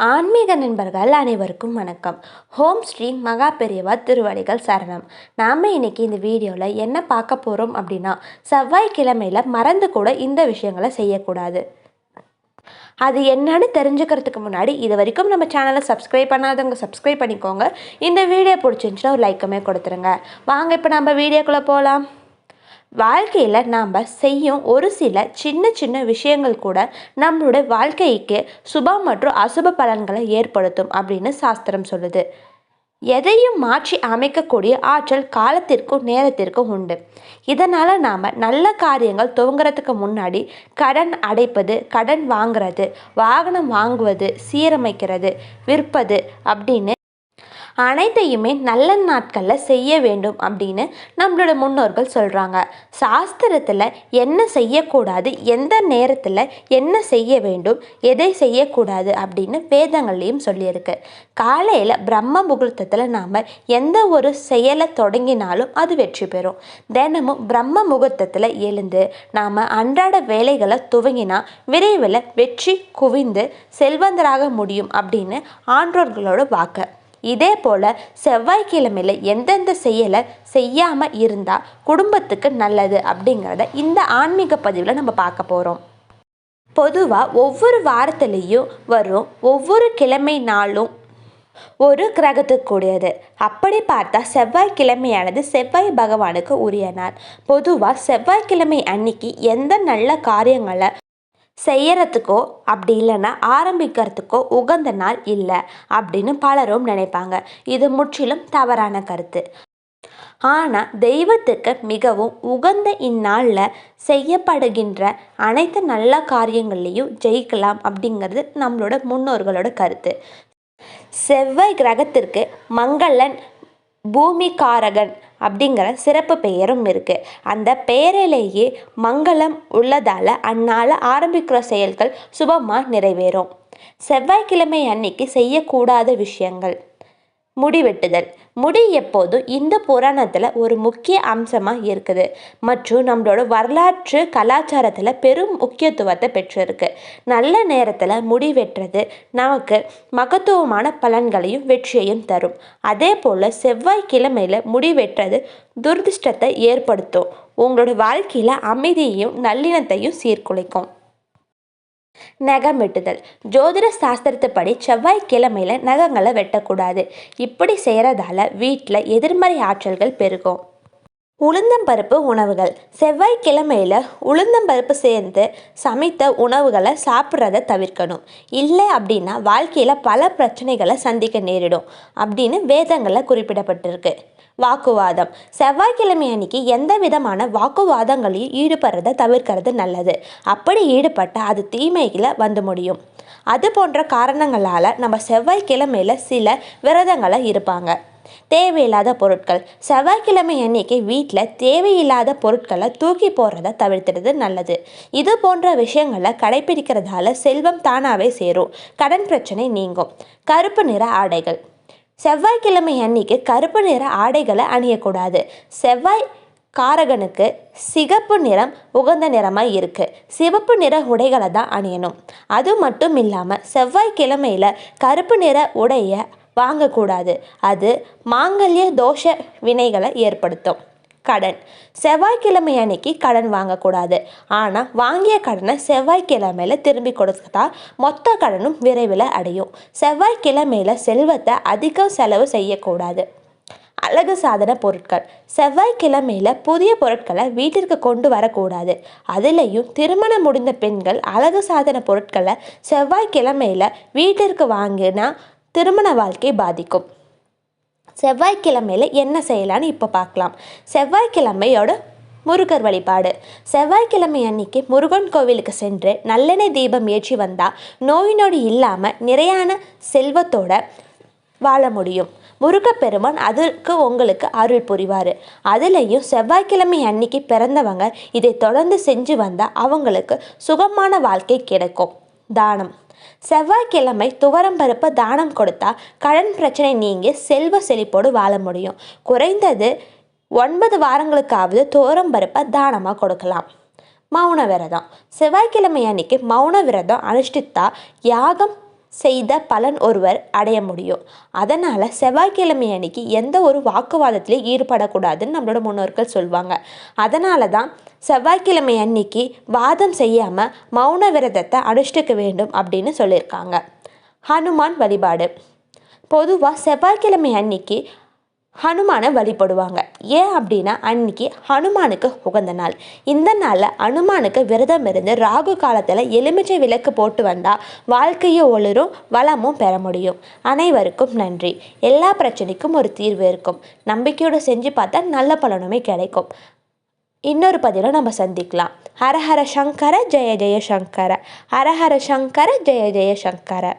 ஆன்மீக நண்பர்கள் அனைவருக்கும் வணக்கம். ஹோம் ஸ்ரீ மகா பெரியவா திருவடிகள் சரணம். நாம் இன்னைக்கு இந்த வீடியோவில் என்ன பார்க்க போகிறோம் அப்படின்னா, செவ்வாய்க்கிழமையில் மறந்து கூட இந்த விஷயங்களை செய்யக்கூடாது. அது என்னன்னு தெரிஞ்சுக்கிறதுக்கு முன்னாடி இது வரைக்கும் நம்ம சேனலை சப்ஸ்கிரைப் பண்ணாதவங்க சப்ஸ்கிரைப் பண்ணிக்கோங்க. இந்த வீடியோ பிடிச்சிருந்துச்சுன்னா ஒரு லைக்குமே கொடுத்துருங்க. வாங்க இப்போ நம்ம வீடியோக்குள்ளே போகலாம். வாழ்க்கையில் நாம் செய்யும் ஒரு சில சின்ன சின்ன விஷயங்கள் கூட நம்மளுடைய வாழ்க்கைக்கு சுப மற்றும் அசுப பலன்களை ஏற்படுத்தும் அப்படின்னு சாஸ்திரம் சொல்லுது. எதையும் மாற்றி அமைக்கக்கூடிய ஆற்றல் காலத்திற்கும் நேரத்திற்கும் உண்டு. இதனால் நாம் நல்ல காரியங்கள் துவங்குறதுக்கு முன்னாடி கடன் அடைப்பது, கடன் வாங்குறது, வாகனம் வாங்குவது, சீரமைக்கிறது, விற்பது அப்படின்னு அனைத்தையுமே நல்ல நாட்களில் செய்ய வேண்டும் அப்படின்னு நம்மளோட முன்னோர்கள் சொல்கிறாங்க. சாஸ்திரத்தில் என்ன செய்யக்கூடாது, எந்த நேரத்தில் என்ன செய்ய வேண்டும், எதை செய்யக்கூடாது அப்படின்னு வேதங்கள்லேயும் சொல்லியிருக்கு. காலையில் பிரம்ம முகூர்த்தத்தில் நாம் எந்த ஒரு செயலை தொடங்கினாலும் அது வெற்றி பெறும். தினமும் பிரம்ம முகூர்த்தத்தில் எழுந்து நாம் அன்றாட வேலைகளை துவங்கினா விரைவில் வெற்றி குவிந்து செல்வந்தராக முடியும் அப்படின்னு ஆன்றோர்களோட வாக்கு. இதே போல் செவ்வாய்க்கிழமையில் எந்தெந்த செயலை செய்யாமல் இருந்தால் குடும்பத்துக்கு நல்லது அப்படிங்கிறத இந்த ஆன்மீக பதிவில் நம்ம பார்க்க போகிறோம். பொதுவாக ஒவ்வொரு வாரத்துலேயும் வரும் ஒவ்வொரு கிழமை நாளும் ஒரு கிரகத்துக்குரியது. அப்படி பார்த்தா செவ்வாய்க்கிழமையானது செவ்வாய் பகவானுக்கு உரிய நாள். பொதுவாக செவ்வாய்க்கிழமை அன்னைக்கு எந்த நல்ல காரியங்களை செய்யறதுக்கோ அப்படி இல்லைன்னா ஆரம்பிக்கிறதுக்கோ உகந்த நாள் இல்லை அப்படின்னு பலரும் நினைப்பாங்க. இது முற்றிலும் தவறான கருத்து. ஆனால் தெய்வத்துக்கு மிகவும் உகந்த இந்நாளில் செய்யப்படுகின்ற அனைத்து நல்ல காரியங்கள்லையும் ஜெயிக்கலாம் அப்படிங்கிறது நம்மளோட முன்னோர்களோட கருத்து. செவ்வாய் கிரகத்திற்கு மங்களன், பூமிகாரகன் அப்படிங்கிற சிறப்பு பெயரும் இருக்குது. அந்த பெயரிலேயே மங்களம் உள்ளதால் அந்நாள் ஆரம்பிக்கிற செயல்கள் சுபமாக நிறைவேறும். செவ்வாய்க்கிழமை அன்னைக்கு செய்யக்கூடாத விஷயங்கள்: முடி வெட்டுதல். முடி எப்போதும் இந்த புராணத்தில் ஒரு முக்கிய அம்சமாக இருக்குது மற்றும் நம்மளோட வரலாற்று கலாச்சாரத்தில் பெரும் முக்கியத்துவத்தை பெற்றிருக்கு. நல்ல நேரத்தில் முடி வெட்டுறது நமக்கு மகத்துவமான பலன்களையும் வெற்றியையும் தரும். அதே போல் செவ்வாய்க்கிழமையில் முடி வெட்டுறது துரதிர்ஷ்டத்தை ஏற்படுத்தும். உங்களோட வாழ்க்கையில் அமைதியையும் நல்லிணத்தையும் சீர்குலைக்கும். நகம் வெட்டுதல். ஜோதிட சாஸ்திரத்துப்படி செவ்வாய்க்கிழமையில் நகங்களை வெட்டக்கூடாது. இப்படி செய்கிறதால வீட்டில் எதிர்மறை ஆற்றல்கள் பெருகும். உளுந்தம்பருப்பு உணவுகள். செவ்வாய்க்கிழமையில் உளுந்தம்பருப்பு சேர்ந்து சமைத்த உணவுகளை சாப்பிட்றத தவிர்க்கணும். இல்லை அப்படின்னா வாழ்க்கையில் பல பிரச்சனைகளை சந்திக்க நேரிடும் அப்படின்னு வேதங்களில் குறிப்பிடப்பட்டிருக்கு. வாக்குவாதம். செவ்வாய்க்கிழமை அன்னைக்கு எந்த விதமான வாக்குவாதங்களையும் ஈடுபடுறதை தவிர்க்கிறது நல்லது. அப்படி ஈடுபட்டால் அது தீமையில் வந்து முடியும். அது போன்ற காரணங்களால் நம்ம செவ்வாய்க்கிழமையில் சில விரதங்களை இருப்பாங்க. தேவையில்லாத பொருட்கள். செவ்வாய்க்கிழமை அன்னைக்கு வீட்டில் தேவையில்லாத பொருட்களை தூக்கி போடுறத தவிர்த்துறது நல்லது. இது போன்ற விஷயங்களை கடைபிடிக்கிறதால செல்வம் தானாகவே சேரும், கடன் பிரச்சனை நீங்கும். கருப்பு நிற ஆடைகள். செவ்வாய்க்கிழமை அன்னைக்கு கருப்பு நிற ஆடைகளை அணியக்கூடாது. செவ்வாய் காரகனுக்கு சிகப்பு நிறம் உகந்த நிறமாக இருக்குது. சிவப்பு நிற உடைகளை தான் அணியணும். அது மட்டும் இல்லாமல் செவ்வாய்க்கிழமையில் கருப்பு நிற உடையை வாங்கக்கூடாது. அது மாங்கல்ய தோஷ வினைகளை ஏற்படுத்தும். கடன். செவ்வாய்க்கிழமை அன்னைக்கு கடன் வாங்கக்கூடாது. ஆனால் வாங்கிய கடனை செவ்வாய்க்கிழமையில் திரும்பி கொடுத்தா மொத்த கடனும் விரைவில் அடையும். செவ்வாய்க்கிழமையில் செல்வத்தை அதிகம் செலவு செய்யக்கூடாது. அழகு சாதன பொருட்கள். செவ்வாய்க்கிழமையில் புதிய பொருட்களை வீட்டிற்கு கொண்டு வரக்கூடாது. அதுலேயும் திருமணம் முடிந்த பெண்கள் அழகு சாதன பொருட்களை செவ்வாய்க்கிழமையில் வீட்டிற்கு வாங்கினா திருமண வாழ்க்கை பாதிக்கும். செவ்வாய்க்கிழமையில் என்ன செய்யலான்னு இப்போ பார்க்கலாம். செவ்வாய்க்கிழமையோட முருகர் வழிபாடு. செவ்வாய்க்கிழமை அன்னைக்கு முருகன் கோவிலுக்கு சென்று நல்லெண்ணெய் தீபம் ஏற்றி வந்தால் நோய் நொடி இல்லாமல் நிறையான செல்வத்தோட வாழ முடியும். முருகப்பெருமான் அதற்கு உங்களுக்கு அருள் புரிவார். அதுலேயும் செவ்வாய்க்கிழமை அன்னைக்கு பிறந்தவங்க இதை தொடர்ந்து செஞ்சு வந்தால் அவங்களுக்கு சுகமான வாழ்க்கை கிடைக்கும். தானம். செவ்வாய்க்கிழமை துவரம் பருப்பு தானம் கொடுத்தா கடன் பிரச்சனை நீங்கி செல்வ செழிப்போடு வாழ முடியும். குறைந்தது 9 வாரங்களுக்காவது துவரம் பருப்பை தானமாக கொடுக்கலாம். மௌன விரதம். செவ்வாய்க்கிழமை அன்னைக்கு மௌன விரதம் அனுஷ்டித்தா யாகம் செய்த பலன் ஒருவர் அடைய முடியும். அதனால் செவ்வாய்க்கிழமை அன்னைக்கு எந்த ஒரு வாக்குவாதத்திலையும் ஈடுபடக்கூடாதுன்னு நம்மளோட முன்னோர்கள் சொல்லுவாங்க. அதனால தான் செவ்வாய்க்கிழமை அன்னைக்கு வாதம் செய்யாமல் மௌன விரதத்தை அனுஷ்டிக்க வேண்டும் அப்படின்னு சொல்லியிருக்காங்க. ஹனுமான் வழிபாடு. பொதுவாக செவ்வாய்க்கிழமை அன்னைக்கு ஹனுமானை வழிபடுவாங்க. ஏன் அப்படின்னா அன்னைக்கு ஹனுமானுக்கு உகந்த நாள். இந்த நாளில் ஹனுமானுக்கு விரதம் இருந்து ராகு காலத்தில் எலுமிச்சை விளக்கு போட்டு வந்தால் வாழ்க்கையும் ஒளிரும், வளமும் பெற முடியும். அனைவருக்கும் நன்றி. எல்லா பிரச்சனைக்கும் ஒரு தீர்வு இருக்கும். நம்பிக்கையோடு செஞ்சு பார்த்தா நல்ல பலனுமே கிடைக்கும். இன்னொரு பதிவில் நம்ம சந்திக்கலாம். ஹரஹர சங்கர ஜெய ஜெய சங்கர. ஹரஹர சங்கர ஜெய ஜெய சங்கர.